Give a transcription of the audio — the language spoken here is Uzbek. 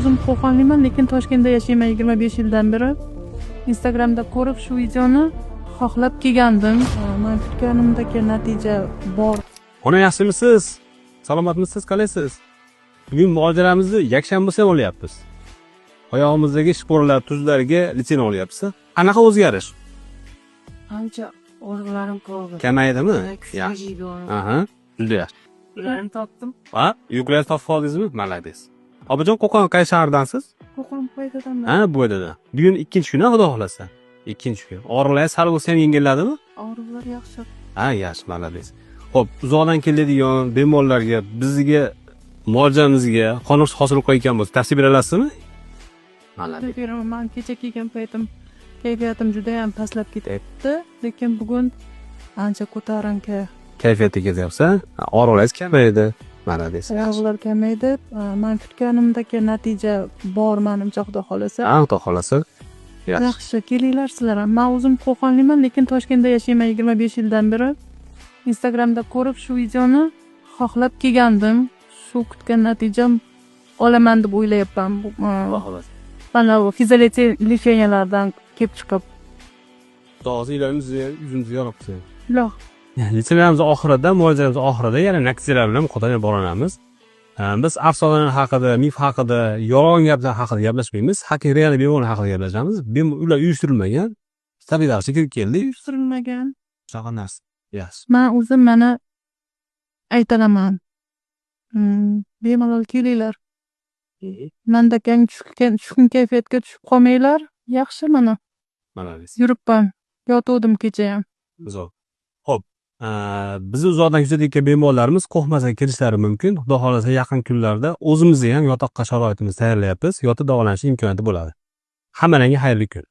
o'zim Qo'qonliman, lekin Toshkentda yashayman 25 yildan beri. Instagramda ko'rib shu videoni xohlab kelgandim. Men kutganimdek natija bor. Ona yaxshimisiz? Salomatmisiz? Qalaysiz? Bugun mojaramizni yakshanbasi ham olyapmiz. Oyog'imizdagi shporlar, tuzlarga litsen olyapsiz. Qanaqa o'zgarish? Ancha o'rg'larim qoldi. Kamaydimi? Yaxshi. Aha, juda yaxshi. Ularni topdim. Ha? Yuklarni topib oldingizmi? Malades. Obajon, Qo'qon qaysi shahardansiz? Qo'qon Qo'ydadan. Ha, bu yerda. Bugun ikkinchi kun, xudo xolasa. Ikkinchi kun. Og'riqlar sal bo'lsa ham yengilladimi? Og'riqlar yaxshi. Ha, yaxshi, malades. Xo'p, uzoqdan keladigan bemorlarga, bizga mo'ljamizga qoniqish hosil qilayotgan bo'lsa, tavsiya bera olasizmi? Malades. Men kecha kelgan paytim kayfiyatim juda ham pastlab ketyapti, lekin bugun ancha ko'tarinki. Kayfiyatga kelyapsa, og'riqlar kamaydi. Malades. Og'riqlar kamaydi. Men kutganimdek natija bor menimcha, xudo xolasa. Ha, xudo xolasa. Yaxshi, kelinglar sizlar ham. Men o'zim Qo'qonliman, lekin Toshkentda yashayman 25 yildan beri. Instagramda ko'rib shu videoni xohlab kelgandim. Shu kutgan natijam olaman deb o'ylayapman. Mana bu fiziologlardan kelib chiqib. Tog'zinglarimizni yuzingizni yoribdi. Yo'q. Litsenlarimiz oxirida, mo'ljalamiz oxirida yana natijalar bilan muqodarga boranamiz. Biz afsonalar haqida, mif haqida, yolg'on gaplar haqida gaplashmaymiz. Haqiqiy real bemorlar haqida gaplashamiz. Ular uyushtirilmagan, tabiiylarcha kirib keldi. Uyushtirilmagan. Shunaqa narsa. Yaxshi. Men o'zim mana aytalaman. Bemalol kelinglar. Menda tushkun kayfiyatga tushib qolmanglar. Yaxshi mana. Malades. Yuribman. Yotuvdim kecha ham. Zo'r. Xo'p, bizni uzoqdan kuzatayotgan bemorlarimiz qo'rqmasdan kelishlari mumkin. Xudo xolasa yaqin kunlarda o'zimizga ham yotoqqa sharoitimizni tayyorlayapmiz. Yotib davolanish imkoniyati bo'ladi. Hammalarga xayrli kun.